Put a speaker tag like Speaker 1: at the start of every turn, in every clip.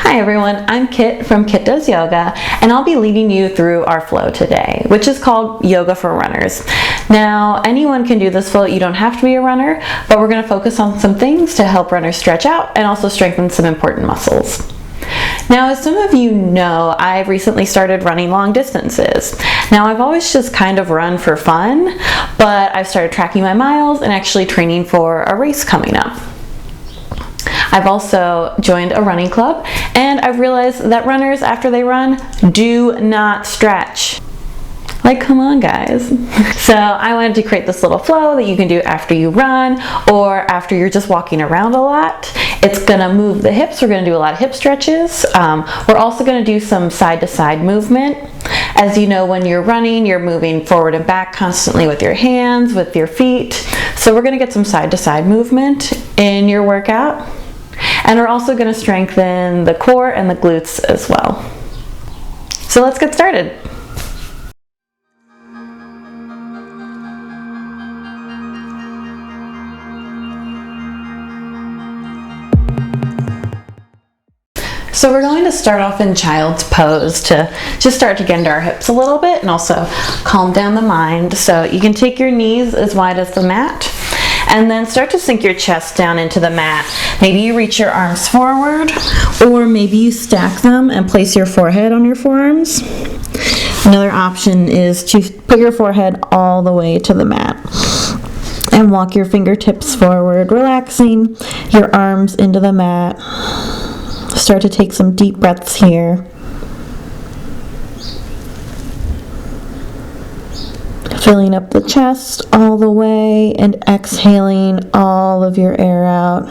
Speaker 1: Hi everyone, I'm Kit from Kit Does Yoga, and I'll be leading you through our flow today, which is called Yoga for Runners. Now, anyone can do this flow, you don't have to be a runner, but we're going to focus on some things to help runners stretch out and also strengthen some important muscles. Now, as some of you know, I've recently started running long distances. Now, I've always just kind of run for fun, but I've started tracking my miles and actually training for a race coming up. I've also joined a running club, and I've realized that runners, after they run, do not stretch. Like, come on guys. So I wanted to create this little flow that you can do after you run or after you're just walking around a lot. It's gonna move the hips. We're gonna do a lot of hip stretches. We're also gonna do some side-to-side movement. As you know, when you're running, you're moving forward and back constantly with your hands, with your feet. So we're gonna get some side-to-side movement in your workout. And we're also gonna strengthen the core and the glutes as well. So let's get started. So we're going to start off in child's pose to just start to get into our hips a little bit and also calm down the mind. So you can take your knees as wide as the mat and then start to sink your chest down into the mat. Maybe you reach your arms forward, or maybe you stack them and place your forehead on your forearms. Another option is to put your forehead all the way to the mat and walk your fingertips forward, relaxing your arms into the mat. Start to take some deep breaths here. Filling up the chest all the way and exhaling all of your air out.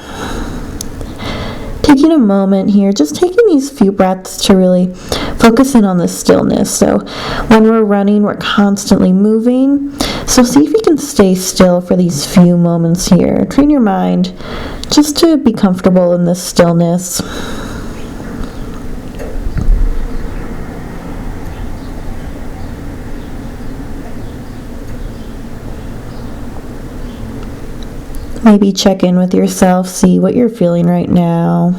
Speaker 1: Taking a moment here, just taking these few breaths to really focus in on the stillness. So when we're running, we're constantly moving. So see if you can stay still for these few moments here. Train your mind just to be comfortable in this stillness. Maybe check in with yourself, see what you're feeling right now,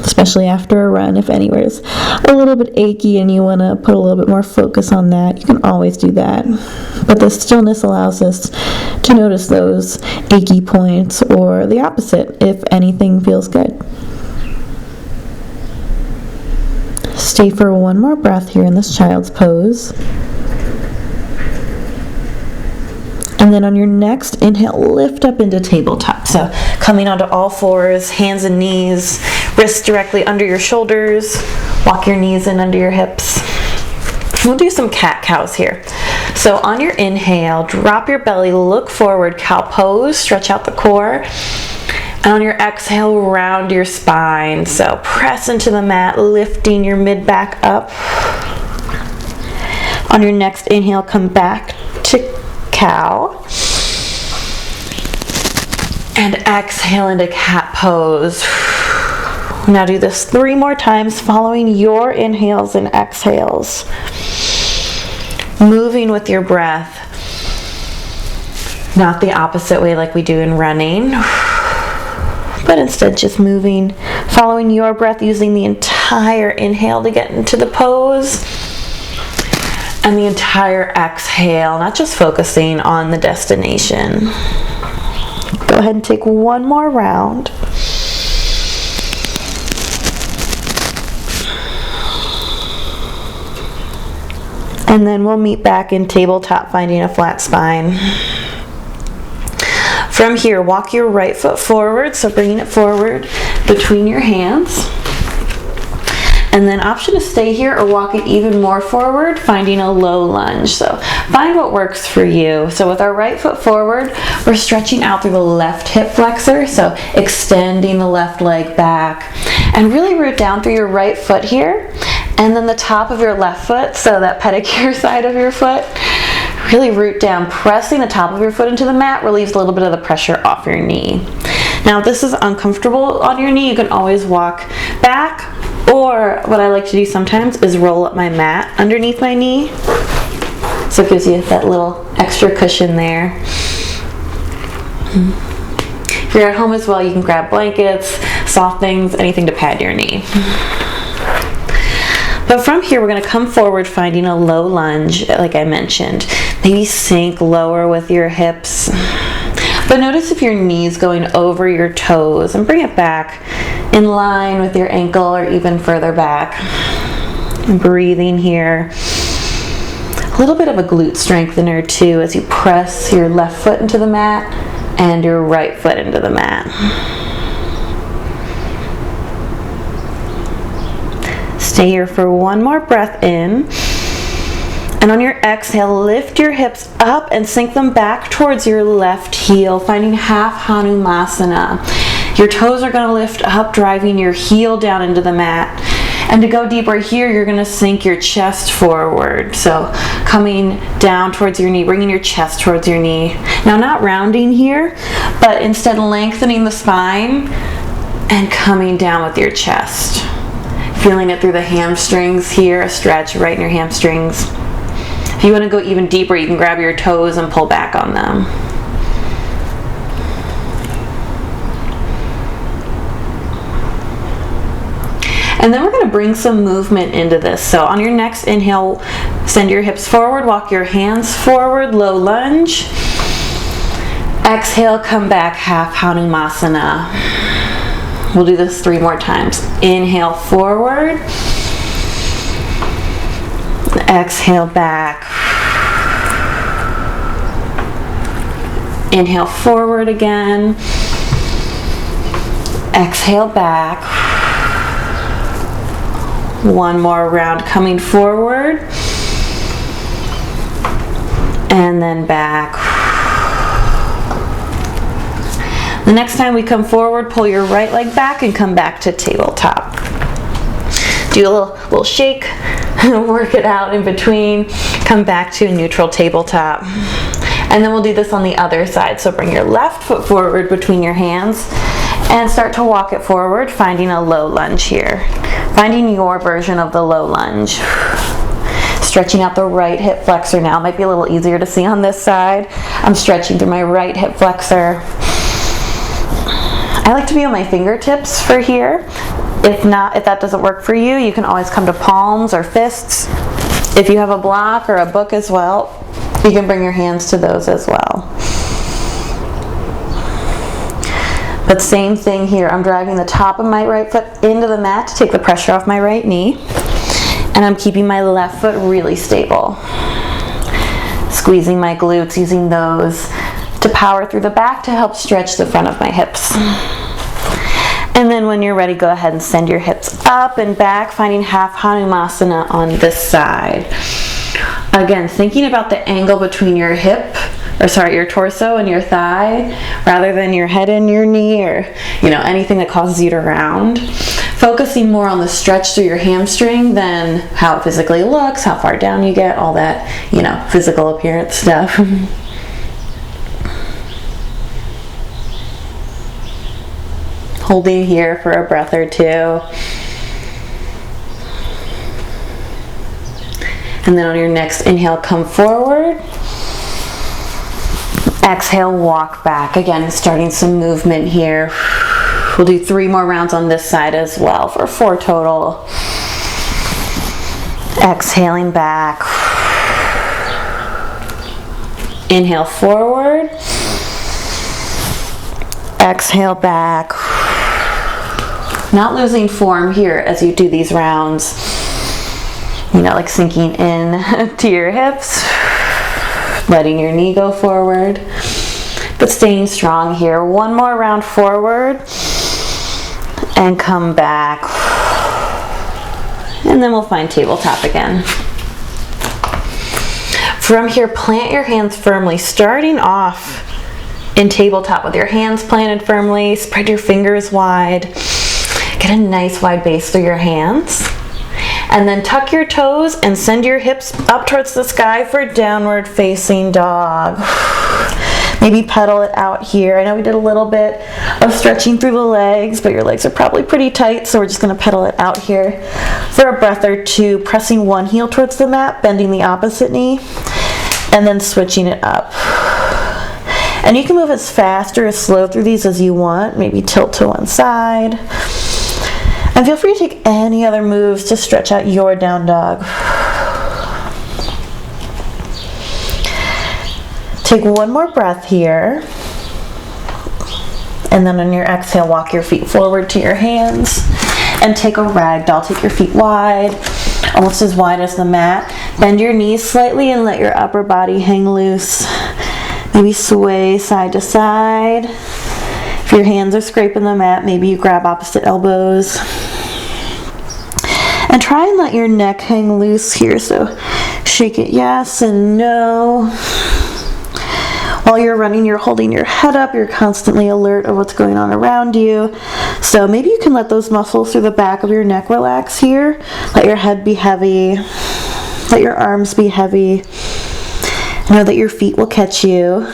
Speaker 1: especially after a run. If anywhere's a little bit achy and you want to put a little bit more focus on that, you can always do that. But the stillness allows us to notice those achy points or the opposite if anything feels good. Stay for one more breath here in this child's pose. And then on your next inhale, lift up into tabletop. So coming onto all fours, hands and knees, wrists directly under your shoulders. Walk your knees in under your hips. We'll do some cat-cows here. So on your inhale, drop your belly, look forward, cow pose, stretch out the core. And on your exhale, round your spine. So press into the mat, lifting your mid-back up. On your next inhale, come back to cow, and exhale into cat pose. Now do this 3 more times, following your inhales and exhales, moving with your breath, not the opposite way like we do in running, but instead just moving, following your breath, using the entire inhale to get into the pose and the entire exhale, not just focusing on the destination. Go ahead and take one more round. And then we'll meet back in tabletop, finding a flat spine. From here, walk your right foot forward, so bringing it forward between your hands. And then option to stay here or walk it even more forward, finding a low lunge. So find what works for you. So with our right foot forward, we're stretching out through the left hip flexor, so extending the left leg back. And really root down through your right foot here, and then the top of your left foot, so that pedicure side of your foot. Really root down, pressing the top of your foot into the mat relieves a little bit of the pressure off your knee. Now if this is uncomfortable on your knee, you can always walk back, or what I like to do sometimes is roll up my mat underneath my knee. So it gives you that little extra cushion there. If you're at home as well, you can grab blankets, soft things, anything to pad your knee. But from here, we're going to come forward, finding a low lunge, like I mentioned. Maybe sink lower with your hips. But notice if your knee's going over your toes, and bring it back in line with your ankle or even further back. Breathing here. A little bit of a glute strengthener too as you press your left foot into the mat and your right foot into the mat. Stay here for one more breath in. And on your exhale, lift your hips up and sink them back towards your left heel, finding half Hanumasana. Your toes are going to lift up, driving your heel down into the mat. And to go deeper here, you're going to sink your chest forward. So coming down towards your knee, bringing your chest towards your knee. Now not rounding here, but instead lengthening the spine and coming down with your chest. Feeling it through the hamstrings here, a stretch right in your hamstrings. If you want to go even deeper, you can grab your toes and pull back on them. And then we're going to bring some movement into this. So on your next inhale, send your hips forward, walk your hands forward, low lunge. Exhale, come back, half Hanumasana. We'll do this 3 more times. Inhale forward. Exhale back. Inhale forward again. Exhale back. One more round coming forward. And then back. The next time we come forward, pull your right leg back and come back to tabletop. Do a little shake, work it out in between, come back to neutral tabletop. And then we'll do this on the other side. So bring your left foot forward between your hands and start to walk it forward, finding a low lunge here. Finding your version of the low lunge. Stretching out the right hip flexor now. Might be a little easier to see on this side. I'm stretching through my right hip flexor. I like to be on my fingertips for here. If that doesn't work for you, you can always come to palms or fists. If you have a block or a book as well, you can bring your hands to those as well. But same thing here. I'm driving the top of my right foot into the mat to take the pressure off my right knee. And I'm keeping my left foot really stable. Squeezing my glutes, using those to power through the back to help stretch the front of my hips. And then when you're ready, go ahead and send your hips up and back, finding half Hanumasana on this side. Again, thinking about the angle between your your torso and your thigh, rather than your head and your knee, or anything that causes you to round. Focusing more on the stretch through your hamstring than how it physically looks, how far down you get, all that, physical appearance stuff. Holding here for a breath or two. And then on your next inhale, come forward. Exhale, walk back. Again, starting some movement here. We'll do 3 more rounds on this side as well for 4 total. Exhaling back. Inhale forward. Exhale back. Not losing form here as you do these rounds. Like sinking in to your hips. Letting your knee go forward. But staying strong here. 1 more round forward. And come back. And then we'll find tabletop again. From here, plant your hands firmly, starting off in tabletop with your hands planted firmly. Spread your fingers wide. Get a nice wide base through your hands. And then tuck your toes and send your hips up towards the sky for downward facing dog. Maybe pedal it out here. I know we did a little bit of stretching through the legs, but your legs are probably pretty tight, so we're just going to pedal it out here for a breath or two, pressing one heel towards the mat, bending the opposite knee, and then switching it up. And you can move as fast or as slow through these as you want. Maybe tilt to one side. And feel free to take any other moves to stretch out your down dog. Take one more breath here. And then on your exhale, walk your feet forward to your hands and take a ragdoll. Take your feet wide, almost as wide as the mat. Bend your knees slightly and let your upper body hang loose. Maybe sway side to side. If your hands are scraping the mat, maybe you grab opposite elbows. And try and let your neck hang loose here. So shake it yes and no. While you're running, you're holding your head up. You're constantly alert of what's going on around you. So maybe you can let those muscles through the back of your neck relax here. Let your head be heavy. Let your arms be heavy. Know that your feet will catch you.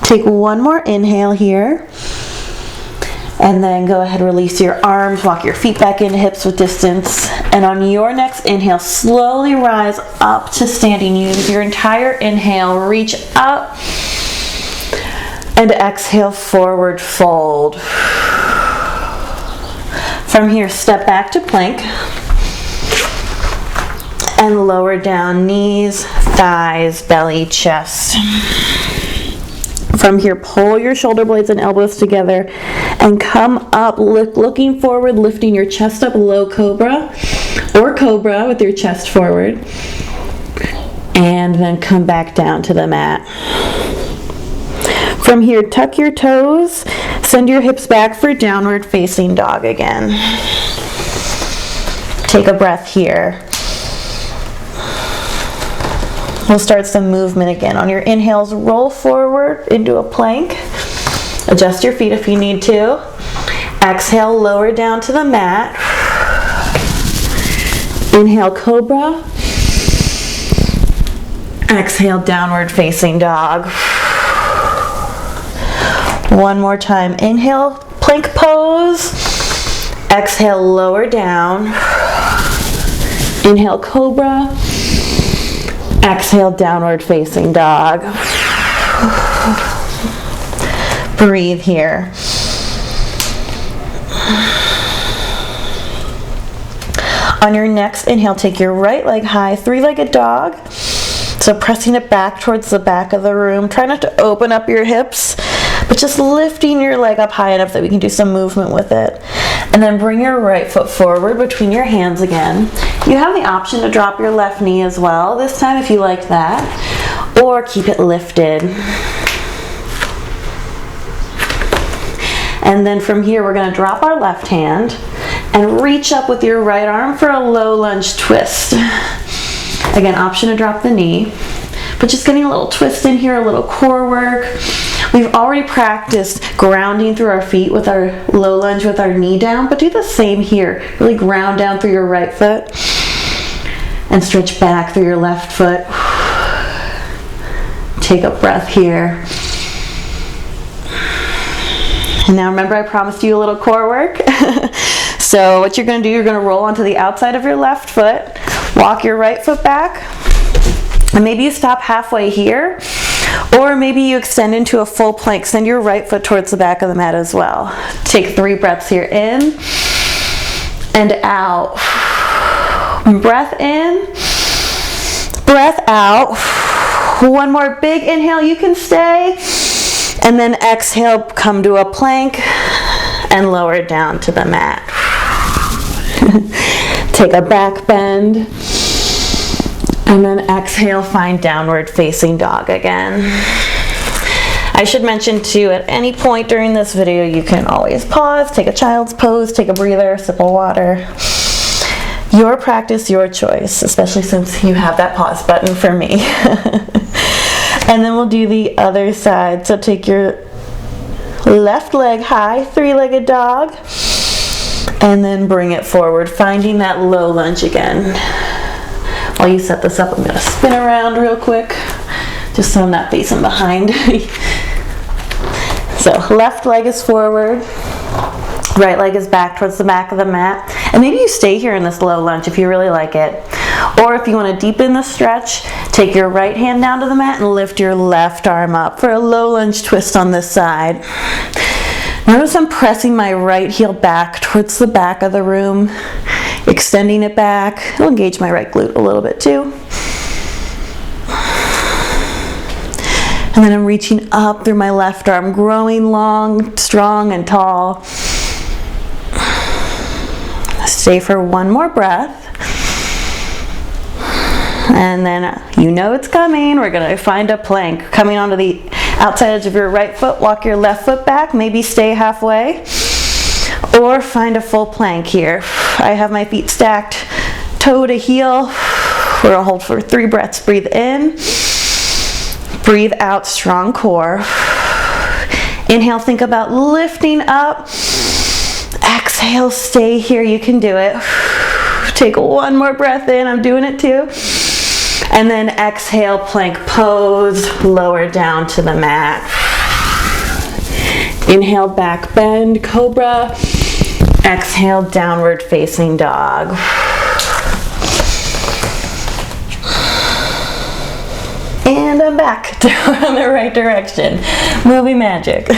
Speaker 1: Take one more inhale here. And then go ahead, release your arms, walk your feet back into hips with distance. And on your next inhale, slowly rise up to standing. Use your entire inhale, reach up. And exhale, forward fold. From here, step back to plank. And lower down knees, thighs, belly, chest. From here, pull your shoulder blades and elbows together and come up, looking forward, lifting your chest up, low cobra or cobra with your chest forward. And then come back down to the mat. From here, tuck your toes, send your hips back for downward facing dog again. Take a breath here. We'll start some movement again. On your inhales, roll forward into a plank. Adjust your feet if you need to. Exhale, lower down to the mat. Inhale, cobra. Exhale, downward facing dog. One more time. Inhale, plank pose. Exhale, lower down. Inhale, cobra. Exhale, downward facing dog. Breathe here. On your next inhale, take your right leg high, three-legged dog. So pressing it back towards the back of the room. Try not to open up your hips, but just lifting your leg up high enough that we can do some movement with it. And then bring your right foot forward between your hands again. You have the option to drop your left knee as well this time if you like that, or keep it lifted. And then from here, we're going to drop our left hand and reach up with your right arm for a low lunge twist. Again, option to drop the knee, but just getting a little twist in here, a little core work. We've already practiced grounding through our feet with our low lunge with our knee down, but do the same here. Really ground down through your right foot and stretch back through your left foot. Take a breath here. And now remember, I promised you a little core work. So what you're going to do, you're going to roll onto the outside of your left foot, walk your right foot back, and maybe you stop halfway here, or maybe you extend into a full plank. Send your right foot towards the back of the mat as well. Take 3 breaths here, in and out. Breath in, breath out. One more big inhale, you can stay. And then exhale, come to a plank and lower down to the mat. Take a back bend. And then exhale, find downward facing dog again. I should mention too, at any point during this video, you can always pause, take a child's pose, take a breather, sip of water. Your practice, your choice, especially since you have that pause button for me. And then we'll do the other side. So take your left leg high, 3-legged dog, and then bring it forward, finding that low lunge again. While you set this up, I'm going to spin around real quick, just so I'm not facing behind. So left leg is forward, right leg is back towards the back of the mat. And maybe you stay here in this low lunge if you really like it. Or if you want to deepen the stretch, take your right hand down to the mat and lift your left arm up for a low lunge twist on this side. Notice I'm pressing my right heel back towards the back of the room, extending it back. I'll engage my right glute a little bit too. And then I'm reaching up through my left arm, growing long, strong, and tall. Stay for one more breath. And then you know it's coming. We're gonna find a plank. Coming onto the outside edge of your right foot, walk your left foot back, maybe stay halfway. Or find a full plank here. I have my feet stacked, toe to heel. We're gonna hold for 3 breaths. Breathe in. Breathe out, strong core. Inhale, think about lifting up. Exhale, stay here, you can do it. Take one more breath in, I'm doing it too. And then exhale, plank pose, lower down to the mat. Inhale, back bend, cobra. Exhale, downward facing dog. And I'm back down in the right direction. Movie magic.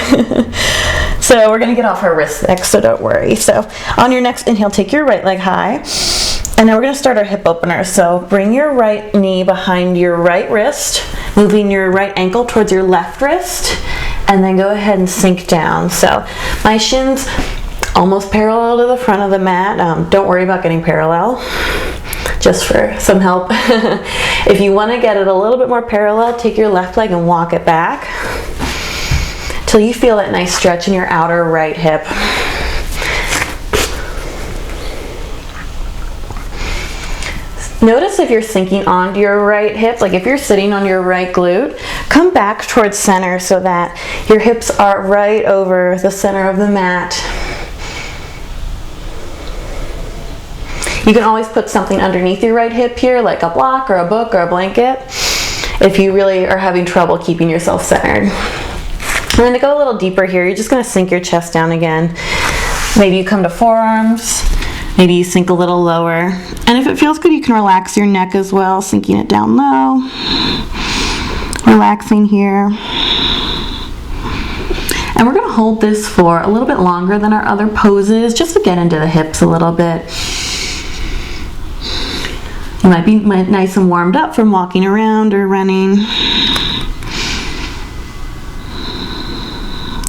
Speaker 1: So we're gonna get off our wrists next, so don't worry. So on your next inhale, take your right leg high. And then we're gonna start our hip opener. So bring your right knee behind your right wrist, moving your right ankle towards your left wrist, and then go ahead and sink down. So my shins almost parallel to the front of the mat. Don't worry about getting parallel, just for some help. If you want to get it a little bit more parallel, take your left leg and walk it back till you feel that nice stretch in your outer right hip. Notice if you're sinking onto your right hip, like if you're sitting on your right glute, come back towards center so that your hips are right over the center of the mat. You can always put something underneath your right hip here, like a block or a book or a blanket, if you really are having trouble keeping yourself centered. And then to go a little deeper here, you're just going to sink your chest down again. Maybe you come to forearms, maybe you sink a little lower. And if it feels good, you can relax your neck as well, sinking it down low, relaxing here. And we're going to hold this for a little bit longer than our other poses, just to get into the hips a little bit. You might be nice and warmed up from walking around or running.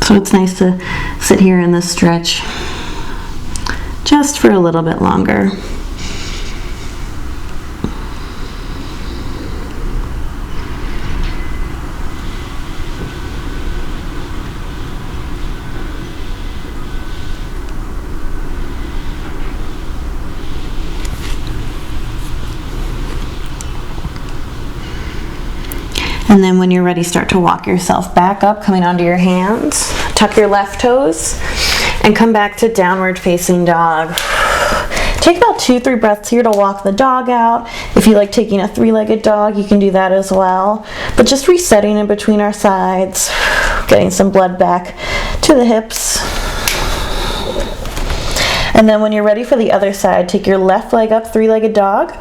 Speaker 1: So it's nice to sit here in this stretch just for a little bit longer. And then when you're ready, start to walk yourself back up, coming onto your hands. Tuck your left toes and come back to downward facing dog. Take about 2-3 breaths here to walk the dog out. If you like taking a 3-legged dog, you can do that as well. But just resetting in between our sides, getting some blood back to the hips. And then when you're ready for the other side, take your left leg up, 3-legged dog,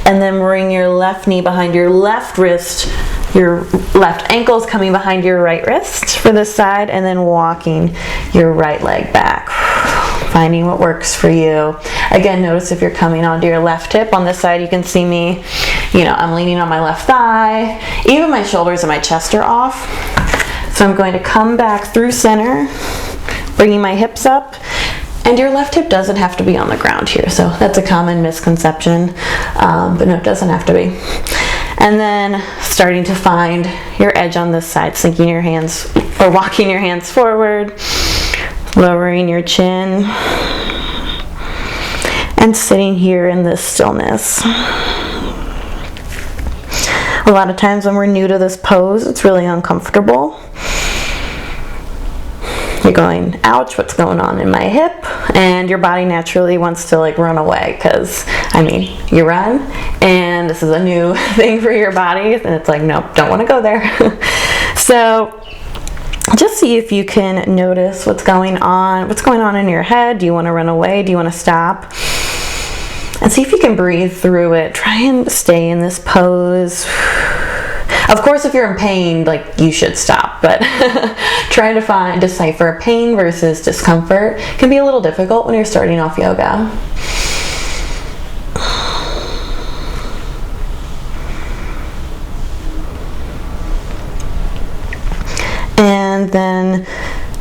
Speaker 1: and then bring your left knee behind your left wrist. Your left ankle is coming behind your right wrist for this side, and then walking your right leg back. Finding what works for you. Again, notice if you're coming onto your left hip. On this side, you can see me, I'm leaning on my left thigh. Even my shoulders and my chest are off. So I'm going to come back through center, bringing my hips up. And your left hip doesn't have to be on the ground here. So that's a common misconception, but no, it doesn't have to be. And then starting to find your edge on this side, sinking your hands or walking your hands forward, lowering your chin, and sitting here in this stillness. A lot of times when we're new to this pose, it's really uncomfortable. You're going, ouch, what's going on in my hip? And your body naturally wants to run away because, you run and this is a new thing for your body and it's nope, don't want to go there. So just see if you can notice what's going on in your head. Do you want to run away? Do you want to stop? And see if you can breathe through it. Try and stay in this pose. Of course, if you're in pain, like, you should stop, but trying to decipher pain versus discomfort can be a little difficult when you're starting off yoga. And then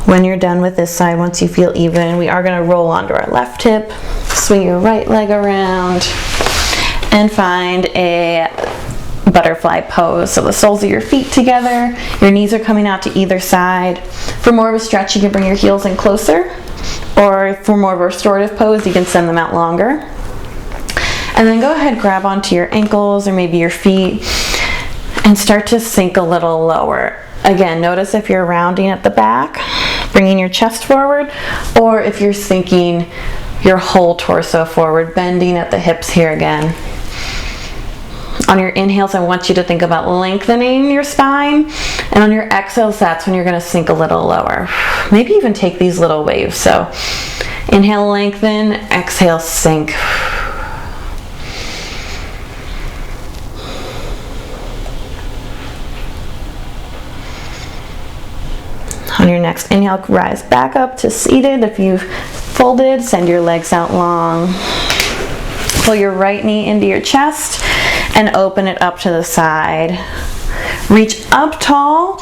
Speaker 1: when you're done with this side, once you feel even, we are going to roll onto our left hip, swing your right leg around, and find a butterfly pose. So the soles of your feet together, your knees are coming out to either side. For more of a stretch, you can bring your heels in closer, or for more of a restorative pose, you can send them out longer. And then go ahead, grab onto your ankles or maybe your feet, and start to sink a little lower. Again, notice if you're rounding at the back, bringing your chest forward, or if you're sinking your whole torso forward, bending at the hips here again. On your inhales, I want you to think about lengthening your spine, and on your exhales, that's when you're going to sink a little lower. Maybe even take these little waves. So inhale, lengthen, exhale, sink. On your next inhale, rise back up to seated. If you've folded, send your legs out long. Pull your right knee into your chest and open it up to the side. Reach up tall,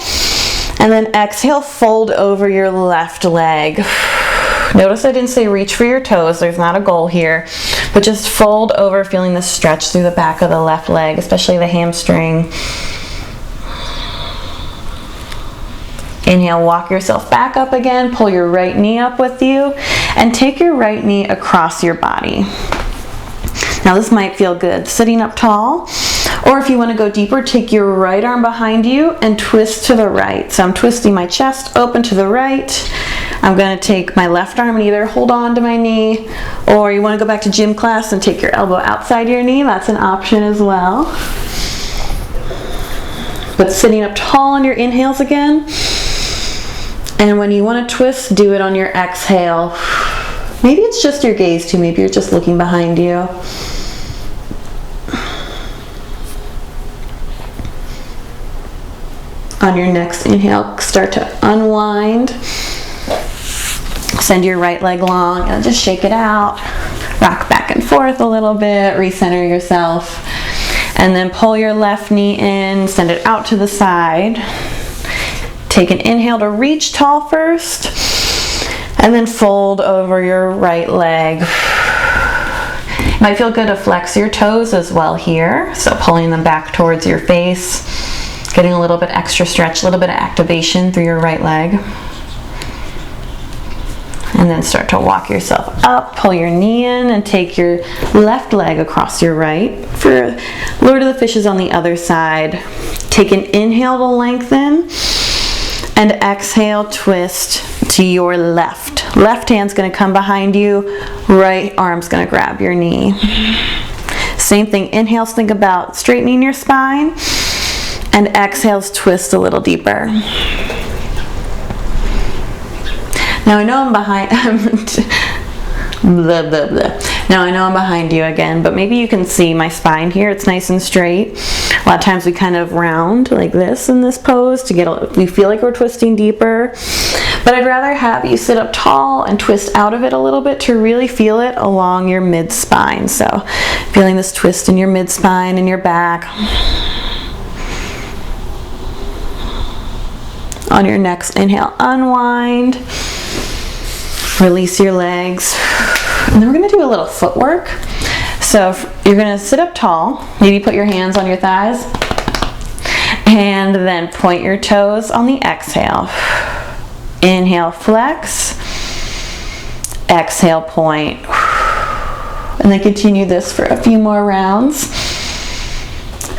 Speaker 1: and then exhale, fold over your left leg. Notice I didn't say reach for your toes. There's not a goal here, but just fold over, feeling the stretch through the back of the left leg, especially the hamstring. Inhale, walk yourself back up again, pull your right knee up with you, and take your right knee across your body. Now this might feel good sitting up tall, or if you want to go deeper, take your right arm behind you and twist to the right. So I'm twisting my chest open to the right. I'm going to take my left arm and either hold on to my knee, or you want to go back to gym class and take your elbow outside your knee. That's an option as well. But sitting up tall on your inhales again. And when you want to twist, do it on your exhale. Maybe it's just your gaze too. Maybe you're just looking behind you. On your next inhale, start to unwind. Send your right leg long and just shake it out. Rock back and forth a little bit, recenter yourself. And then pull your left knee in, send it out to the side. Take an inhale to reach tall first, and then fold over your right leg. It might feel good to flex your toes as well here, so pulling them back towards your face, getting a little bit extra stretch, a little bit of activation through your right leg. And then start to walk yourself up, pull your knee in, and take your left leg across your right. For Lord of the Fishes on the other side, take an inhale to lengthen, and exhale, twist to your left. Left hand's going to come behind you, right arm's going to grab your knee. Same thing, inhales, think about straightening your spine, and exhales, twist a little deeper. Now I know I'm behind, blah, blah, blah. Now I know I'm behind you again, but maybe you can see my spine here. It's nice and straight. A lot of times we kind of round like this in this pose to we feel like we're twisting deeper. But I'd rather have you sit up tall and twist out of it a little bit to really feel it along your mid-spine. So feeling this twist in your mid-spine and your back. On your next inhale, unwind. Release your legs. And then we're going to do a little footwork. So you're going to sit up tall, maybe put your hands on your thighs, and then point your toes on the exhale. Inhale, flex. Exhale, point. And then continue this for a few more rounds.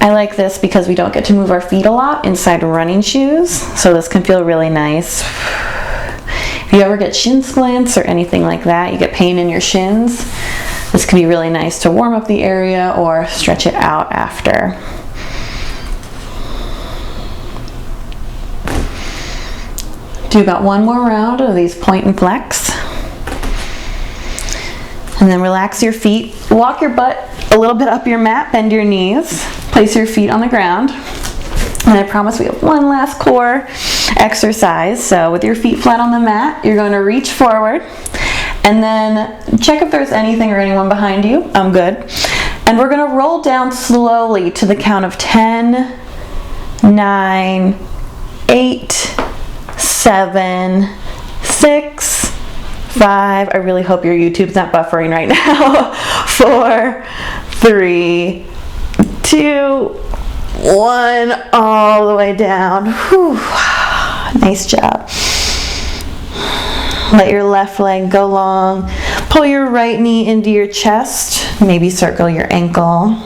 Speaker 1: I like this because we don't get to move our feet a lot inside running shoes, so this can feel really nice. If you ever get shin splints or anything like that, you get pain in your shins, this can be really nice to warm up the area or stretch it out after. Do about one more round of these point and flex. And then relax your feet. Walk your butt a little bit up your mat, bend your knees. Place your feet on the ground. And I promise we have one last core exercise. So with your feet flat on the mat, you're going to reach forward and then check if there's anything or anyone behind you. I'm good. And we're going to roll down slowly to the count of 10, 9, 8, 7, 6, 5. I really hope your YouTube's not buffering right now. 4, 3, 2, 1, all the way down. Whew. Nice job. Let your left leg go long. Pull your right knee into your chest. Maybe circle your ankle.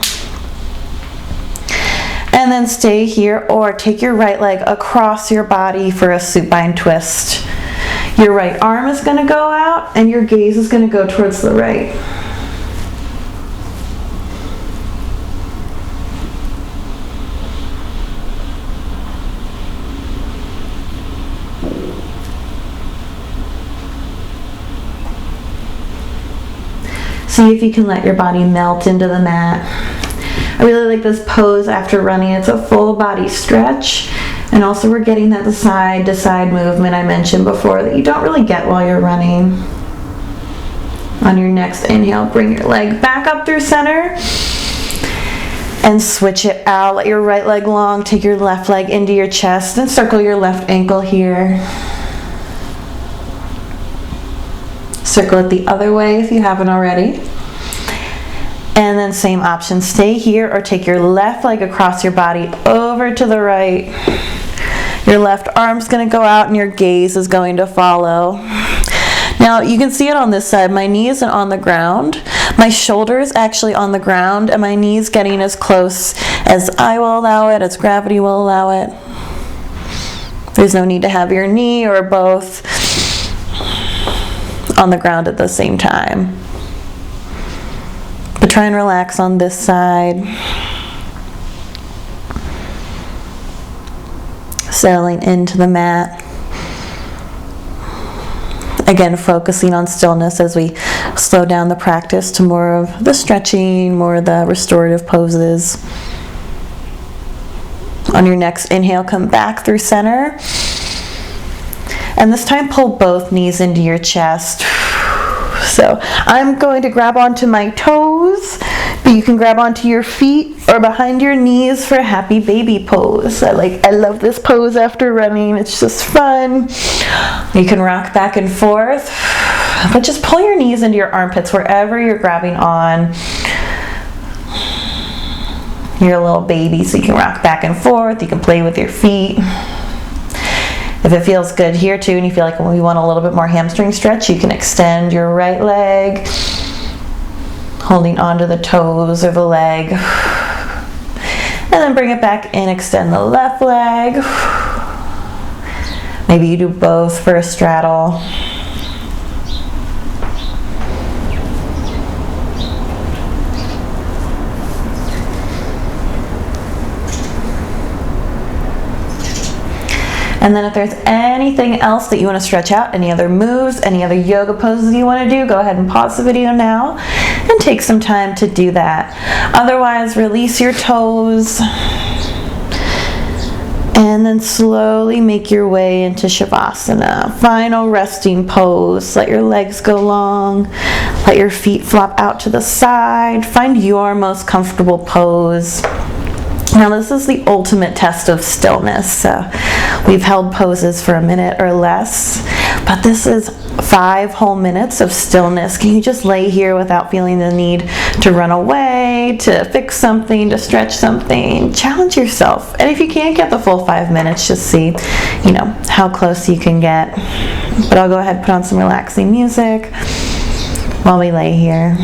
Speaker 1: And then stay here, or take your right leg across your body for a supine twist. Your right arm is going to go out and your gaze is going to go towards the right. See if you can let your body melt into the mat. I really like this pose after running. It's a full body stretch, and also we're getting that side to side movement I mentioned before that you don't really get while you're running. On your next inhale, bring your leg back up through center and switch it out. Let your right leg long, take your left leg into your chest and circle your left ankle here. Circle it the other way if you haven't already. And then same option, stay here or take your left leg across your body over to the right. Your left arm's going to go out and your gaze is going to follow. Now you can see it on this side. My knee isn't on the ground. My shoulder is actually on the ground and my knee's getting as close as I will allow it, as gravity will allow it. There's no need to have your knee or both on the ground at the same time. But try and relax on this side. Settling into the mat. Again, focusing on stillness as we slow down the practice to more of the stretching, more of the restorative poses. On your next inhale, come back through center. And this time pull both knees into your chest. So I'm going to grab onto my toes, but you can grab onto your feet or behind your knees for a happy baby pose. I love this pose after running. It's just fun. You can rock back and forth, but just pull your knees into your armpits wherever you're grabbing on. You're a little baby, so you can rock back and forth. You can play with your feet. If it feels good here too, and you feel like we want a little bit more hamstring stretch, you can extend your right leg, holding onto the toes or the leg. And then bring it back in, extend the left leg. Maybe you do both for a straddle. And then if there's anything else that you want to stretch out, any other moves, any other yoga poses you want to do, go ahead and pause the video now and take some time to do that. Otherwise, release your toes and then slowly make your way into Shavasana. Final resting pose. Let your legs go long. Let your feet flop out to the side. Find your most comfortable pose. Now this is the ultimate test of stillness. So we've held poses for a minute or less, but this is 5 whole minutes of stillness. Can you just lay here without feeling the need to run away, to fix something, to stretch something? Challenge yourself. And if you can't get the full 5 minutes, just see, how close you can get. But I'll go ahead and put on some relaxing music while we lay here.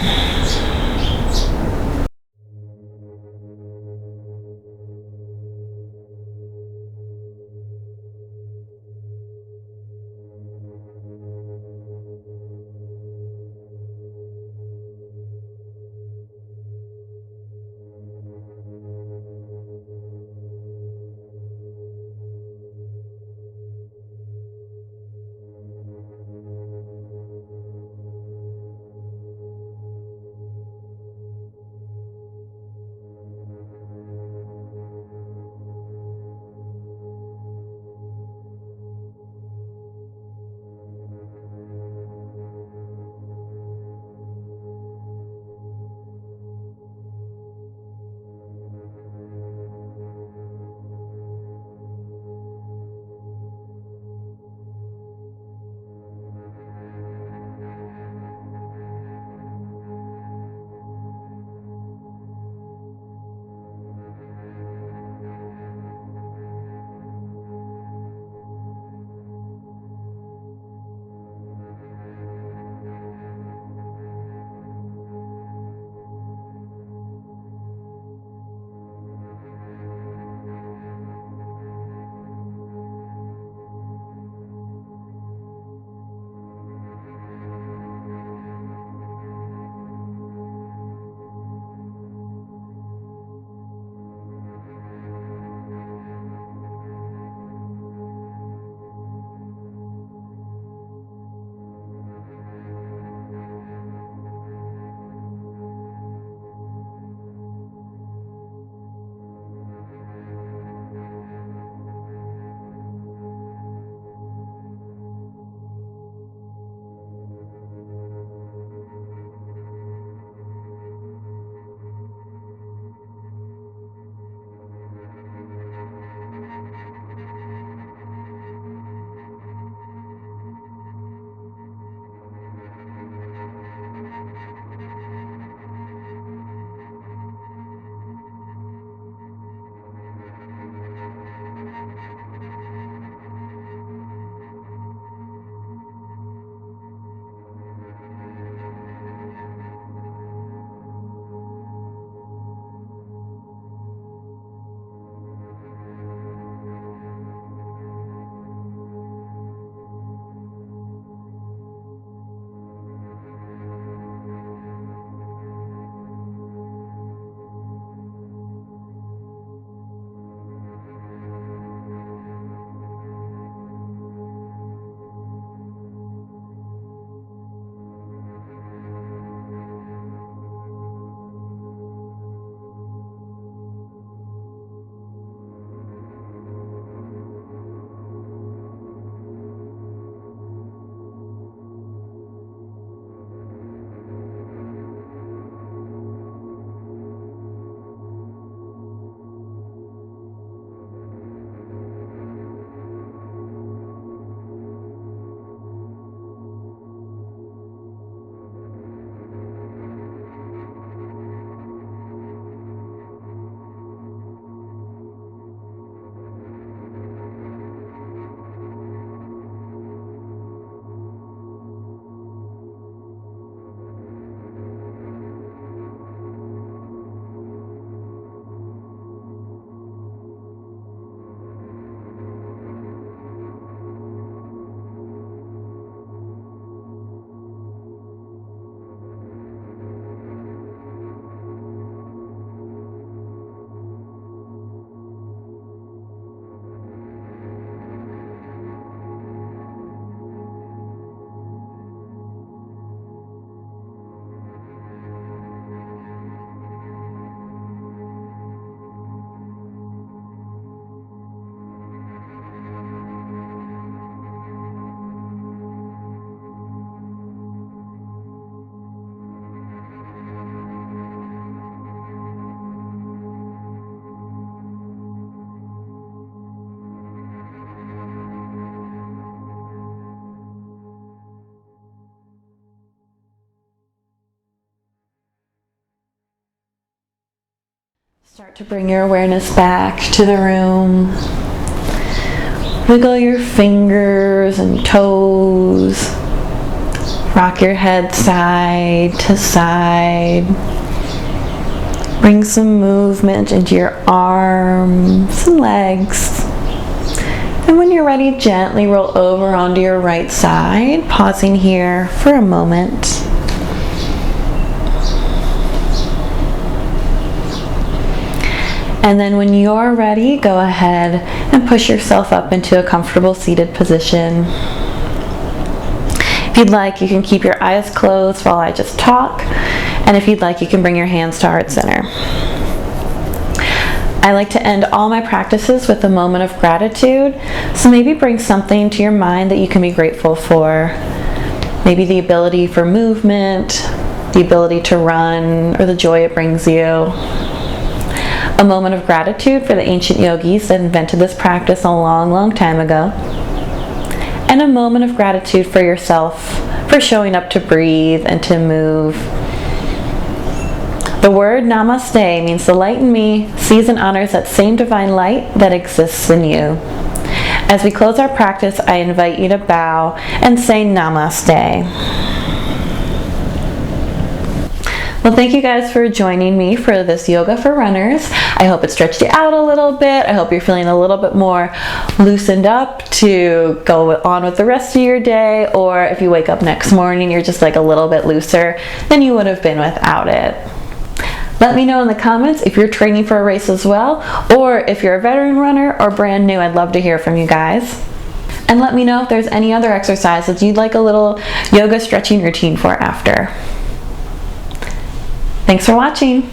Speaker 1: Start to bring your awareness back to the room. Wiggle your fingers and toes. Rock your head side to side. Bring some movement into your arms and legs. And when you're ready, gently roll over onto your right side, pausing here for a moment. And then when you're ready, go ahead and push yourself up into a comfortable seated position. If you'd like, you can keep your eyes closed while I just talk. And if you'd like, you can bring your hands to heart center. I like to end all my practices with a moment of gratitude. So maybe bring something to your mind that you can be grateful for. Maybe the ability for movement, the ability to run, or the joy it brings you. A moment of gratitude for the ancient yogis that invented this practice a long, long time ago. And a moment of gratitude for yourself for showing up to breathe and to move. The word namaste means the light in me sees and honors that same divine light that exists in you. As we close our practice, I invite you to bow and say namaste. Well, thank you guys for joining me for this Yoga for Runners. I hope it stretched you out a little bit. I hope you're feeling a little bit more loosened up to go on with the rest of your day, or if you wake up next morning, you're just like a little bit looser than you would have been without it. Let me know in the comments if you're training for a race as well, or if you're a veteran runner or brand new. I'd love to hear from you guys. And let me know if there's any other exercises you'd like a little yoga stretching routine for after. Thanks for watching.